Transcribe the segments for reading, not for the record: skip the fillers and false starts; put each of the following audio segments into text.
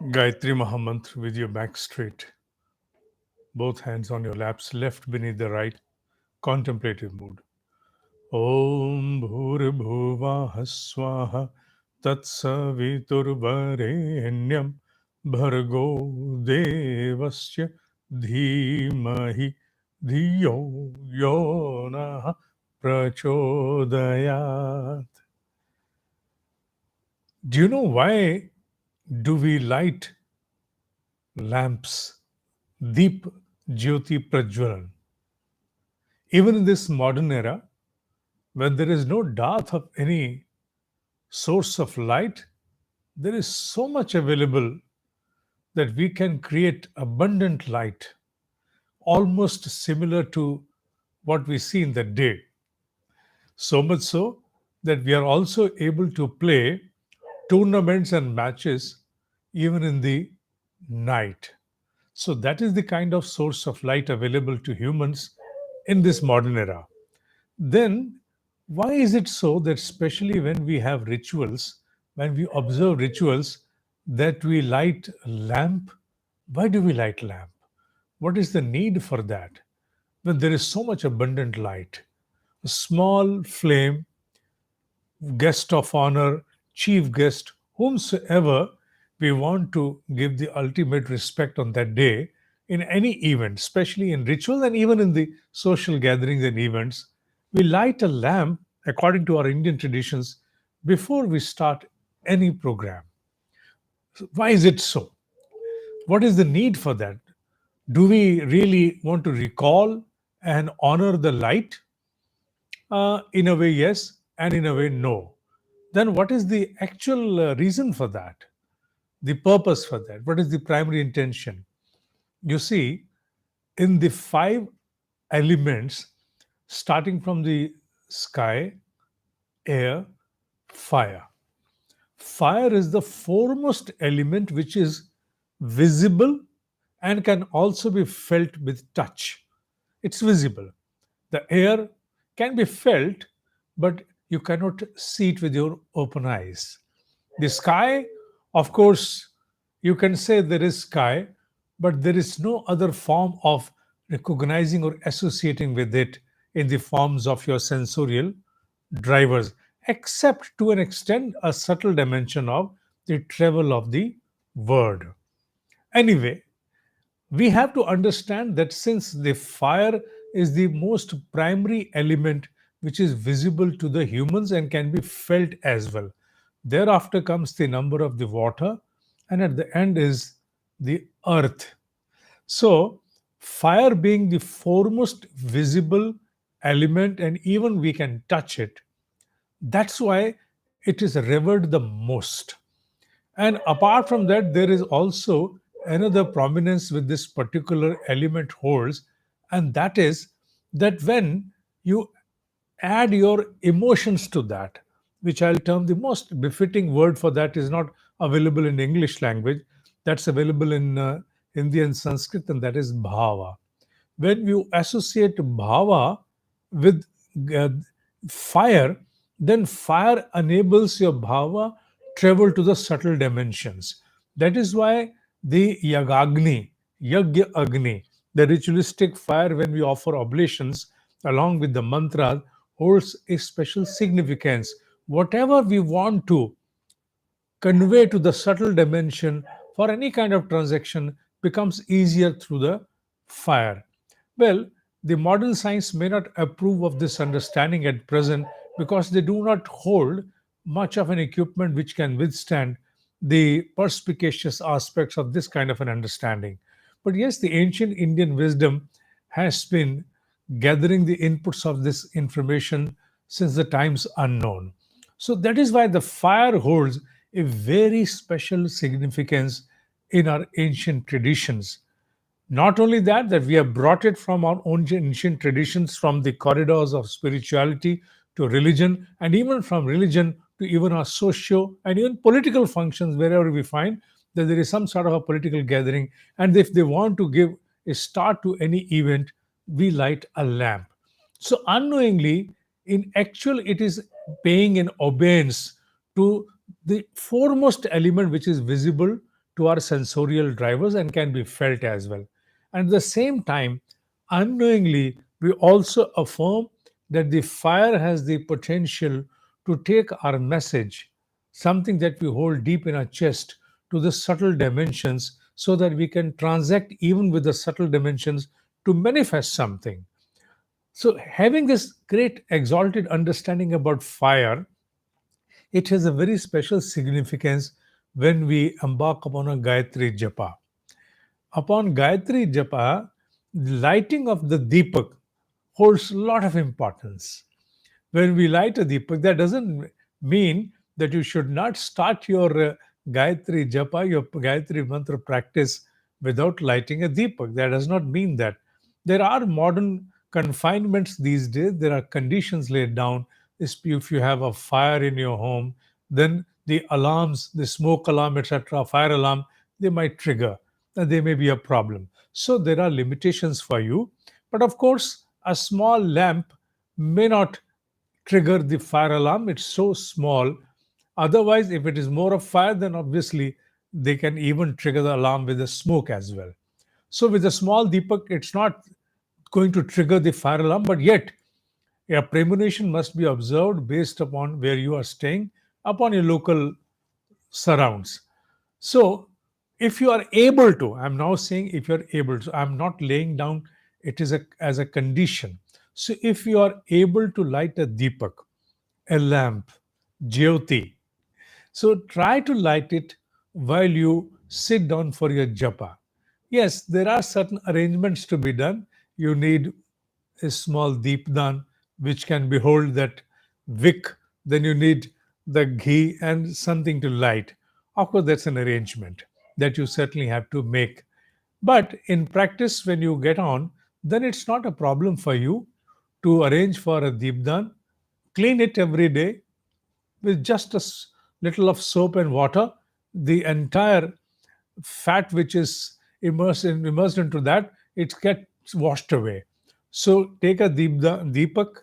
Gayatri Mahamantra with your back straight, both hands on your laps, left beneath the right, contemplative mood. Om Bhuribhuvah Swaha Tatsaviturvarenyam Bhargo Devasya Dhimahi Dhiyo Yonah Prachodayat. Do you know why do we light lamps? Deep Jyoti Prajwalan. Even in this modern era, when there is no dearth of any source of light, there is so much available that we can create abundant light, almost similar to what we see in the day. So much so that we are also able to play tournaments and matches even in the night. So, that is the kind of source of light available to humans in this modern era. Then, why is it so that, especially when we have rituals, when we observe rituals, that we light a lamp? Why do we light lamp? What is the need for that? When there is so much abundant light, a small flame, guest of honor, chief guest, whomsoever we want to give the ultimate respect on that day in any event, especially in ritual and even in the social gatherings and events, we light a lamp according to our Indian traditions before we start any program. Why is it so? What is the need for that? Do we really want to recall and honor the light? In a way, yes, and in a way, no. Then what is the actual reason for that? The purpose for that? What is the primary intention? You see, in the five elements, starting from the sky, air, fire. Fire is the foremost element which is visible and can also be felt with touch. It's visible. The air can be felt, but you cannot see it with your open eyes. The sky, of course, you can say there is sky, but there is no other form of recognizing or associating with it in the forms of your sensorial drivers, except to an extent a subtle dimension of the travel of the word. Anyway, we have to understand that since the fire is the most primary element which is visible to the humans and can be felt as well, thereafter comes the number of the water, and at the end is the earth. So fire being the foremost visible element, and even we can touch it, that's why it is revered the most. And apart from that, there is also another prominence with this particular element holds, and that is that when you add your emotions to that, which I'll term the most befitting word for that is not available in English language, that's available in Hindi and Sanskrit, and that is bhava. When you associate bhava with uh, fire, then fire enables your bhava travel to the subtle dimensions. That is why the yagagni, yagya agni, the ritualistic fire when we offer oblations along with the mantra holds a special significance. Whatever we want to convey to the subtle dimension for any kind of transaction becomes easier through the fire. Well, the modern science may not approve of this understanding at present because they do not hold much of an equipment which can withstand the perspicacious aspects of this kind of an understanding. But yes, the ancient Indian wisdom has been gathering the inputs of this information since the times unknown. So that is why the fire holds a very special significance in our ancient traditions. Not only that, that we have brought it from our own ancient traditions, from the corridors of spirituality to religion, and even from religion to even our socio and even political functions, wherever we find that there is some sort of a political gathering. And if they want to give a start to any event, we light a lamp. So unknowingly, in actual, it is paying an obedience to the foremost element which is visible to our sensorial drivers and can be felt as well. And at the same time, unknowingly, we also affirm that the fire has the potential to take our message, something that we hold deep in our chest, to the subtle dimensions so that we can transact even with the subtle dimensions to manifest something. So, having this great exalted understanding about fire, it has a very special significance when we embark upon a Gayatri Japa. Upon Gayatri Japa, the lighting of the Deepak holds a lot of importance. When we light a Deepak, that doesn't mean that you should not start your Gayatri Japa, your Gayatri Mantra practice without lighting a Deepak. That does not mean that. There are modern confinements these days, there are conditions laid down. If you have a fire in your home, then the alarms, the smoke alarm, etc., fire alarm, they might trigger and they may be a problem. So there are limitations for you. But of course, a small lamp may not trigger the fire alarm. It's so small. Otherwise, if it is more of fire, then obviously they can even trigger the alarm with the smoke as well. So with a small Deepak, it's not going to trigger the fire alarm, but yet a premonition must be observed based upon where you are staying, upon your local surrounds. So, if you are able to, I'm now saying if you're able to, I'm not laying down it is as a condition. So, if you are able to light a deepak, a lamp, jyoti, so try to light it while you sit down for your japa. Yes, there are certain arrangements to be done. You need a small deepdan which can behold that wick. Then you need the ghee and something to light. Of course, that's an arrangement that you certainly have to make. But in practice, when you get on, then it's not a problem for you to arrange for a deepdan, clean it every day with just a little of soap and water. The entire fat which is immersed into that, it gets washed away. So take a deepak,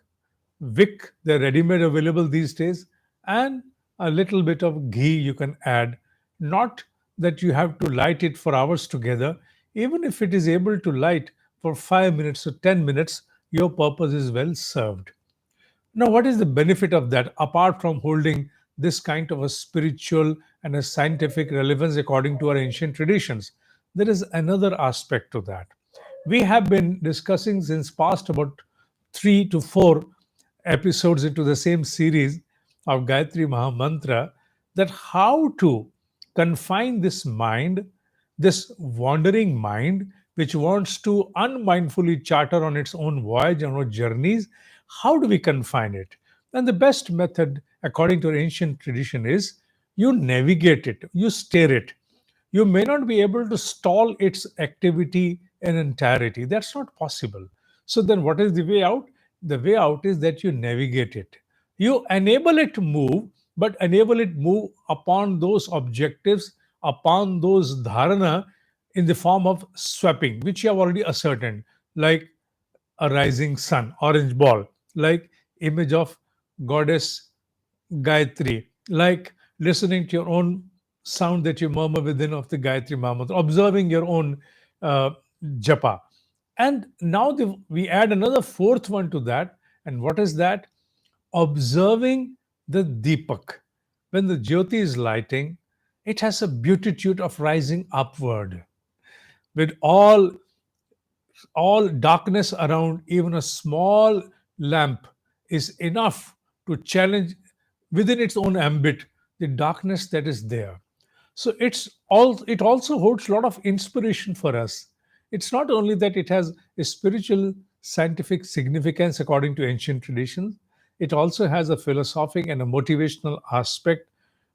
wick, they're ready-made available these days, and a little bit of ghee you can add. Not that you have to light it for hours together. Even if it is able to light for 5 minutes or 10 minutes, your purpose is well served. Now, what is the benefit of that apart from holding this kind of a spiritual and a scientific relevance according to our ancient traditions? There is another aspect to that. We have been discussing since past about 3 to 4 episodes into the same series of Gayatri Mahamantra that how to confine this mind, this wandering mind, which wants to unmindfully charter on its own voyage and own journeys. How do we confine it? And the best method, according to ancient tradition, is you navigate it, you steer it. You may not be able to stall its activity in entirety. That's not possible. So then what is the way out? The way out is that you navigate it. You enable it to move, but enable it move upon those objectives, upon those dharana in the form of swapping, which you have already ascertained, like a rising sun, orange ball, like image of goddess Gayatri, like listening to your own sound that you murmur within of the Gayatri Mahamantra, observing your own uh, japa. And now we add another fourth one to that. And what is that? Observing the Deepak. When the Jyoti is lighting, it has a beatitude of rising upward with all darkness around. Even a small lamp is enough to challenge within its own ambit the darkness that is there. So it also holds a lot of inspiration for us. It's not only that it has a spiritual scientific significance according to ancient traditions, it also has a philosophic and a motivational aspect.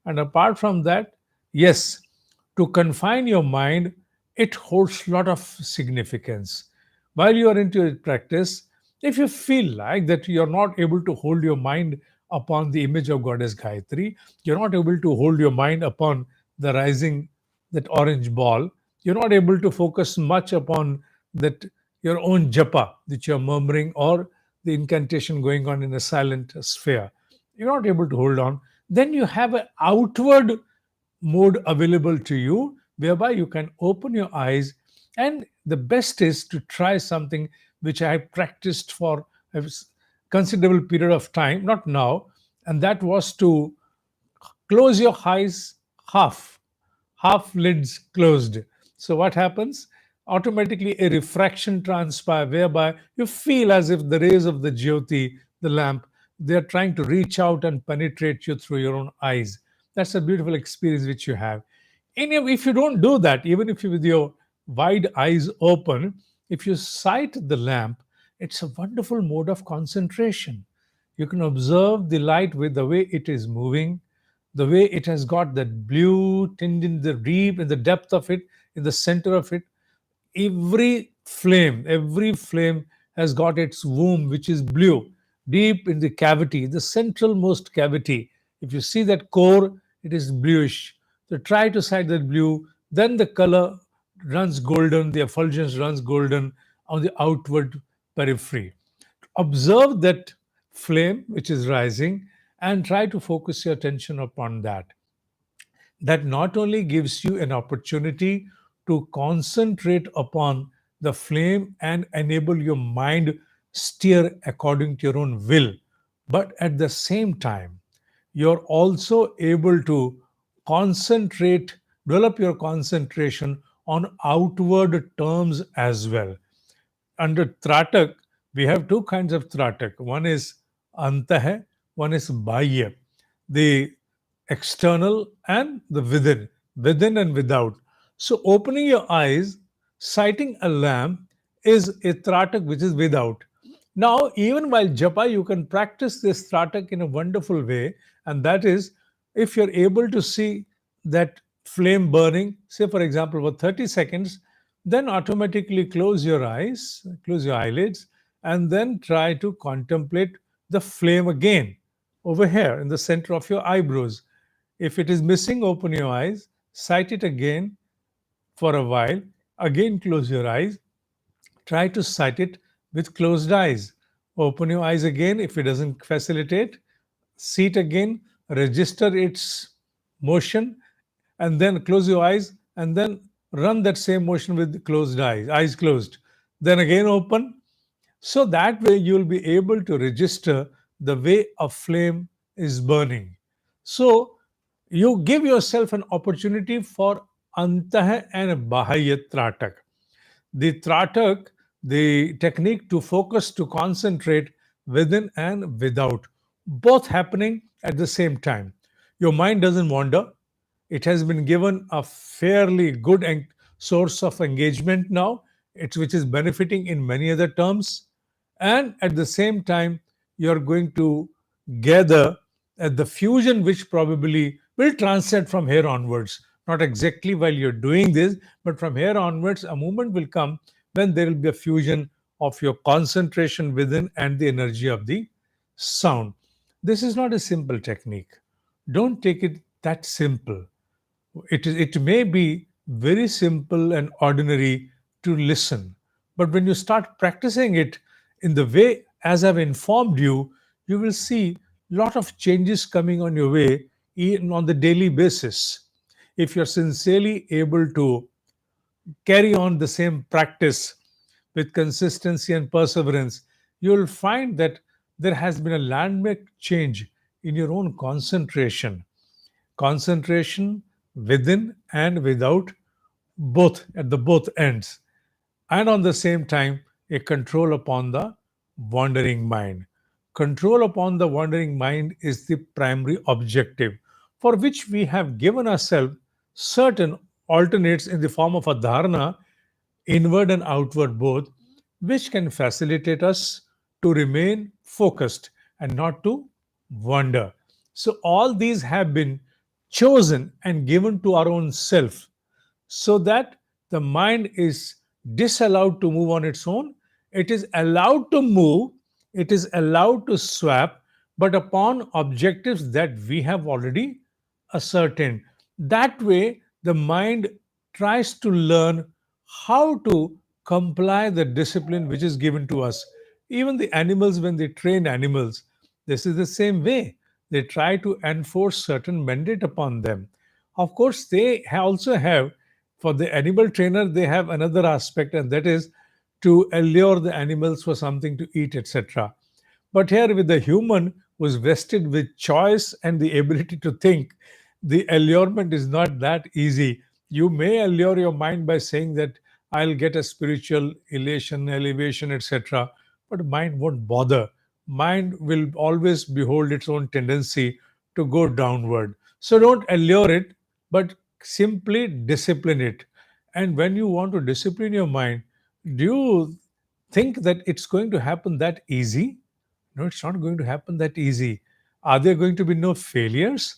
And apart from that, yes, to confine your mind, it holds a lot of significance. While you are into your practice, if you feel like that you're not able to hold your mind upon the image of Goddess Gayatri, you're not able to hold your mind upon the rising, that orange ball, you're not able to focus much upon that your own japa that you're murmuring or the incantation going on in a silent sphere. You're not able to hold on. Then you have an outward mode available to you, whereby you can open your eyes. And the best is to try something which I practiced for a considerable period of time, not now, and that was to close your eyes half lids closed. So what happens? Automatically a refraction transpires whereby you feel as if the rays of the jyoti, the lamp, they are trying to reach out and penetrate you through your own eyes. That's a beautiful experience which you have. And if you don't do that, even if you with your wide eyes open, if you sight the lamp, it's a wonderful mode of concentration. You can observe the light with the way it is moving, the way it has got that blue tinge in the deep, in the depth of it, in the center of it. Every flame has got its womb, which is blue, deep in the cavity, the centralmost cavity. If you see that core, it is bluish. So try to sight that blue, then the color runs golden, the effulgence runs golden on the outward periphery. Observe that flame which is rising and try to focus your attention upon that. That not only gives you an opportunity to concentrate upon the flame and enable your mind steer according to your own will, but at the same time you're also able to concentrate, develop your concentration on outward terms as well. Under Tratak, we have two kinds of Tratak. One is Antah, one is Bahya. The external and the within and without. So opening your eyes, sighting a lamp is a Tratak which is without. Now, even while japa, you can practice this Tratak in a wonderful way, and that is if you're able to see that flame burning, say for example, for 30 seconds, then automatically close your eyes, close your eyelids, and then try to contemplate the flame again over here in the center of your eyebrows. If it is missing, open your eyes, sight it again for a while, again close your eyes, try to sight it with closed eyes. Open your eyes again if it doesn't facilitate, see it again, register its motion, and then close your eyes and then run that same motion with closed eyes closed. Then again open. So that way you'll be able to register the way a flame is burning. So you give yourself an opportunity for antah and bahaya tratak. The tratak, the technique to focus, to concentrate within and without, both happening at the same time. Your mind doesn't wander. It has been given a fairly good source of engagement now, which is benefiting in many other terms. And at the same time, you're going to gather at the fusion which probably will transcend from here onwards. Not exactly while you're doing this, but from here onwards, a moment will come when there will be a fusion of your concentration within and the energy of the sound. This is not a simple technique. Don't take it that simple. It may be very simple and ordinary to listen, but when you start practicing it in the way as I've informed you, you will see lot of changes coming on your way on the daily basis. If you're sincerely able to carry on the same practice with consistency and perseverance, you will find that there has been a landmark change in your own concentration within and without, both at the both ends, and on the same time a control upon the wandering mind. Control upon the wandering mind is the primary objective for which we have given ourselves certain alternates in the form of a dharna, inward and outward both, which can facilitate us to remain focused and not to wander. So, all these have been chosen and given to our own self so that the mind is disallowed to move on its own. It is allowed to move, it is allowed to swap, but upon objectives that we have already ascertained. That way, the mind tries to learn how to comply the discipline which is given to us. Even the animals, when they train animals, this is the same way. They try to enforce certain mandate upon them. Of course, they also have For the animal trainer, they have another aspect, and that is to allure the animals for something to eat, etc. But here, with the human who is vested with choice and the ability to think, the allurement is not that easy. You may allure your mind by saying that I'll get a spiritual elation, elevation, etc. But mind won't bother. Mind will always behold its own tendency to go downward. So don't allure it, but simply discipline it. And when you want to discipline your mind, do you think that it's going to happen that easy? No, it's not going to happen that easy. Are there going to be no failures?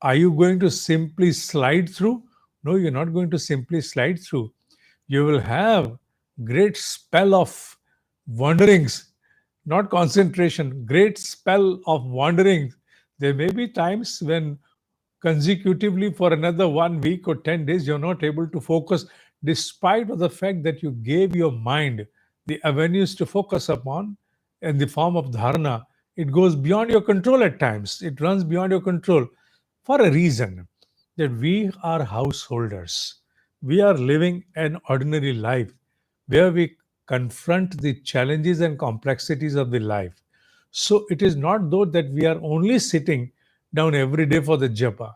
Are you going to simply slide through? No, you're not going to simply slide through. You will have great spell of wanderings, not concentration, great spell of wanderings. There may be times when consecutively for another 1 week or 10 days you're not able to focus, despite of the fact that you gave your mind the avenues to focus upon in the form of dharna. It goes beyond your control at times, it runs beyond your control, for a reason that we are householders. We are living an ordinary life where we confront the challenges and complexities of the life. So it is not though that we are only sitting down every day for the japa.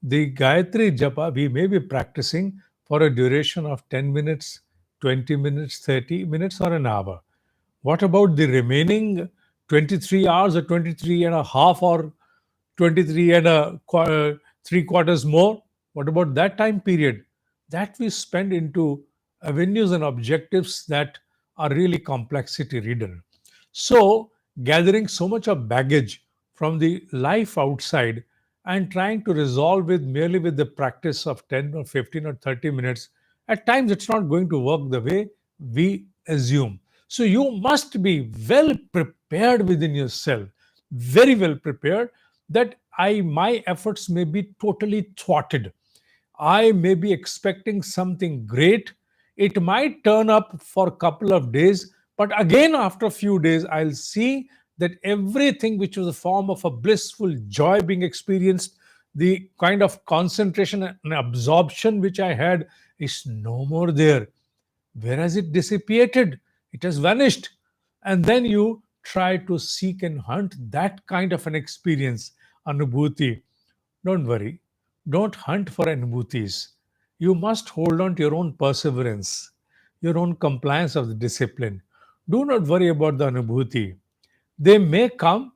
The Gayatri japa we may be practicing for a duration of 10 minutes, 20 minutes, 30 minutes, or an hour. What about the remaining 23 hours or 23 and a half or 23 and three quarters more? What about that time period? That we spend into avenues and objectives that are really complexity ridden. So, gathering so much of baggage from the life outside and trying to resolve with merely with the practice of 10 or 15 or 30 minutes, at times it's not going to work the way we assume. So, you must be well prepared within yourself, very well prepared, that my efforts may be totally thwarted. I may be expecting something great. It might turn up for a couple of days, but again, after a few days, I'll see that everything which was a form of a blissful joy being experienced, the kind of concentration and absorption which I had, is no more there. Where has it dissipated? It has vanished. And then you try to seek and hunt that kind of an experience, anubhuti. Don't worry. Don't hunt for anubhutis. You must hold on to your own perseverance, your own compliance of the discipline. Do not worry about the anubhuti. They may come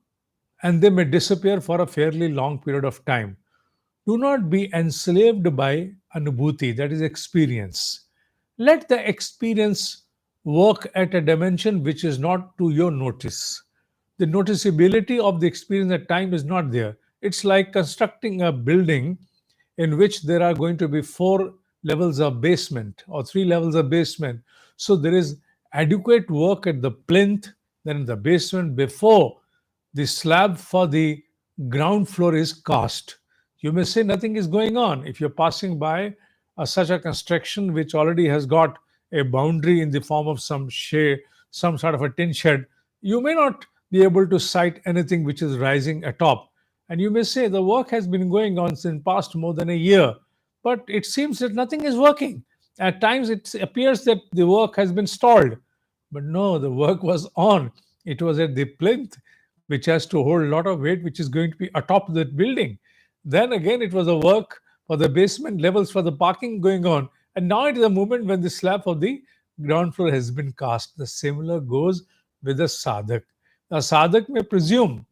and they may disappear for a fairly long period of time. Do not be enslaved by anubhuti, that is experience. Let the experience work at a dimension which is not to your notice. The noticeability of the experience at time is not there. It's like constructing a building in which there are going to be 4 levels of basement or 3 levels of basement. So there is adequate work at the plinth, then in the basement before the slab for the ground floor is cast. You may say nothing is going on. If you're passing by such a construction which already has got a boundary in the form of some shade, some sort of a tin shed, you may not be able to sight anything which is rising atop. And you may say the work has been going on since past more than a year, but it seems that nothing is working. At times it appears that the work has been stalled, but no, the work was on. It was at the plinth, which has to hold a lot of weight, which is going to be atop the building. Then again, it was a work for the basement levels for the parking going on. And now it is a moment when the slab of the ground floor has been cast. The similar goes with the sadhak. Now, sadhak may presume,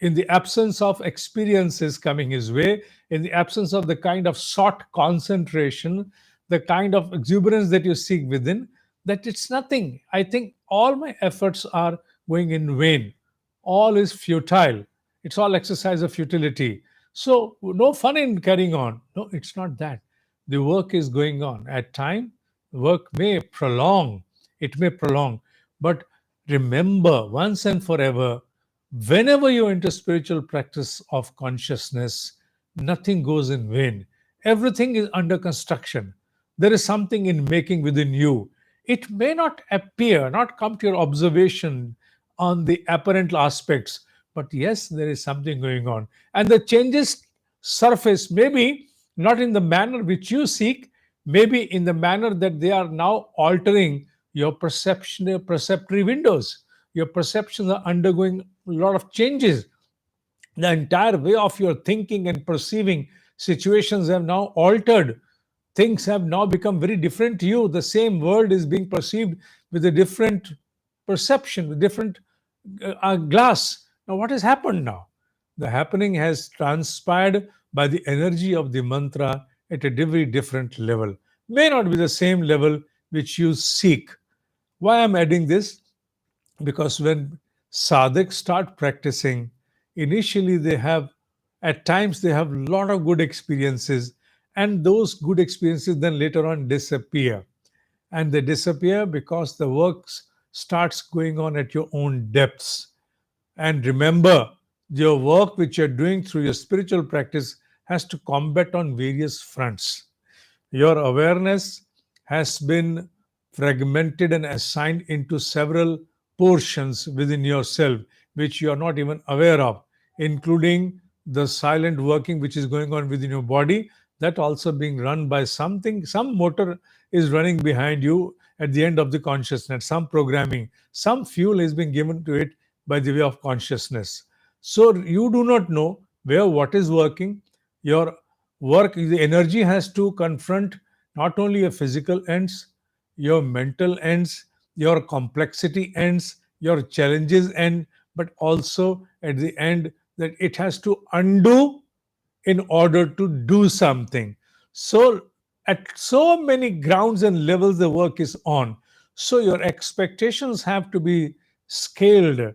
in the absence of experiences coming his way, in the absence of the kind of sought concentration, the kind of exuberance that you seek within, that it's nothing. I think all my efforts are going in vain. All is futile. It's all exercise of futility. So, no fun in carrying on. No, it's not that. The work is going on. At time, work may prolong. It may prolong. But remember once and forever, whenever you enter spiritual practice of consciousness, nothing goes in vain. Everything is under construction. There is something in making within you. It may not appear, not come to your observation on the apparent aspects, but yes, there is something going on. And the changes surface maybe not in the manner which you seek, maybe in the manner that they are now altering your perceptory windows. Your perceptions are undergoing a lot of changes. The entire way of your thinking and perceiving situations have now altered. Things have now become very different to you. The same world is being perceived with a different perception, with different glass. Now, what has happened now? The happening has transpired by the energy of the mantra at a very different level. May not be the same level which you seek. Why I'm adding this? Because when sadhaks start practicing, initially they have, at times they have a lot of good experiences, and those good experiences then later on disappear. And they disappear because the work starts going on at your own depths. And remember, your work which you're doing through your spiritual practice has to combat on various fronts. Your awareness has been fragmented and assigned into several portions within yourself, which you are not even aware of, including the silent working which is going on within your body, that also being run by something, some motor is running behind you at the end of the consciousness, some programming, some fuel is being given to it by the way of consciousness. So you do not know where what is working. Your work, the energy has to confront not only your physical ends, your mental ends, your complexity ends, your challenges end, but also at the end that it has to undo in order to do something. So, at so many grounds and levels, the work is on. So, your expectations have to be scaled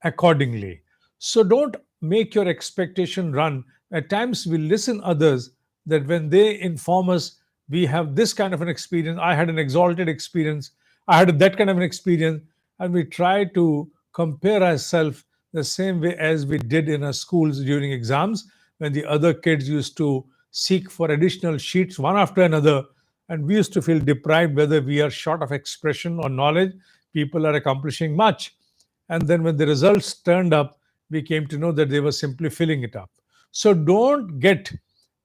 accordingly. So, don't make your expectation run. At times, we listen others that when they inform us, we have this kind of an experience. I had an exalted experience. I had that kind of an experience, and we try to compare ourselves the same way as we did in our schools during exams when the other kids used to seek for additional sheets one after another, and we used to feel deprived whether we are short of expression or knowledge. People are accomplishing much. And then when the results turned up, we came to know that they were simply filling it up. So don't get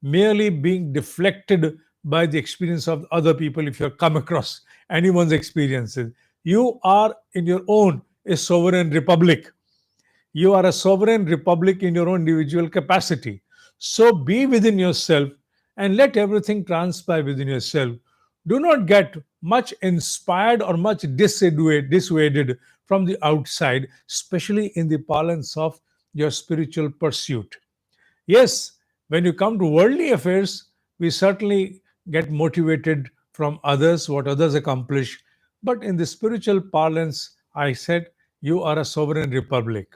merely being deflected by the experience of other people if you come across anyone's experiences. You are in your own a sovereign republic. You are a sovereign republic in your own individual capacity. So be within yourself and let everything transpire within yourself. Do not get much inspired or much dissuaded from the outside, especially in the parlance of your spiritual pursuit. Yes, when you come to worldly affairs, we certainly get motivated from others, what others accomplish. But in the spiritual parlance, I said, you are a sovereign republic.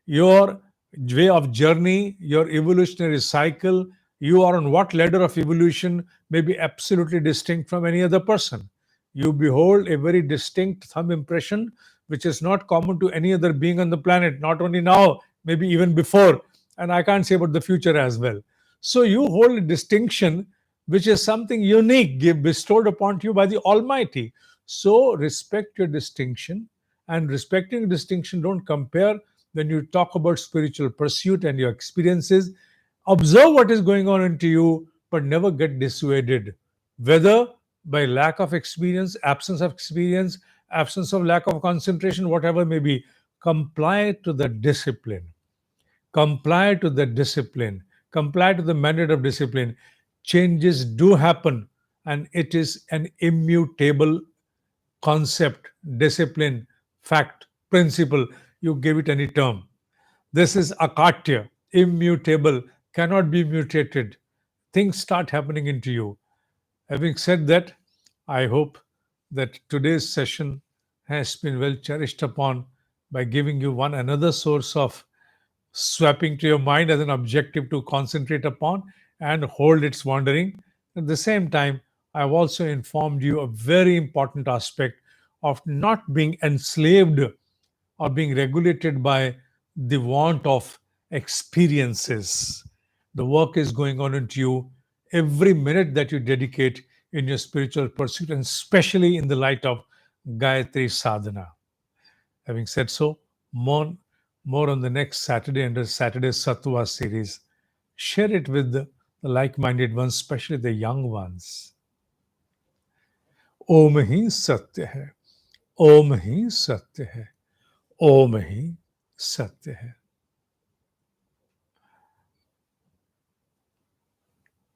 Your way of journey, your evolutionary cycle, you are on what ladder of evolution may be absolutely distinct from any other person. You behold a very distinct thumb impression, which is not common to any other being on the planet, not only now, maybe even before. And I can't say about the future as well. So you hold a distinction which is something unique bestowed upon you by the Almighty. So respect your distinction, and respecting distinction, don't compare when you talk about spiritual pursuit and your experiences. Observe what is going on into you, but never get dissuaded, whether by lack of experience, absence of lack of concentration, whatever may be. Comply to the discipline. Comply to the discipline. Comply to the mandate of discipline. Changes do happen, and it is an immutable concept, discipline, fact, principle. You give it any term. This is akatya, immutable, cannot be mutated. Things start happening into you. Having said that, I hope that today's session has been well cherished upon by giving you one another source of swapping to your mind as an objective to concentrate upon and hold its wandering. At the same time, I've also informed you a very important aspect of not being enslaved or being regulated by the want of experiences. The work is going on into you every minute that you dedicate in your spiritual pursuit, and especially in the light of Gayatri sadhana. Having said so, more on the next Saturday under Saturday's Sattva series. Share it with the like minded ones, especially the young ones. ओम ही सत्य है, ओम ही सत्य है, ओम ही सत्य है।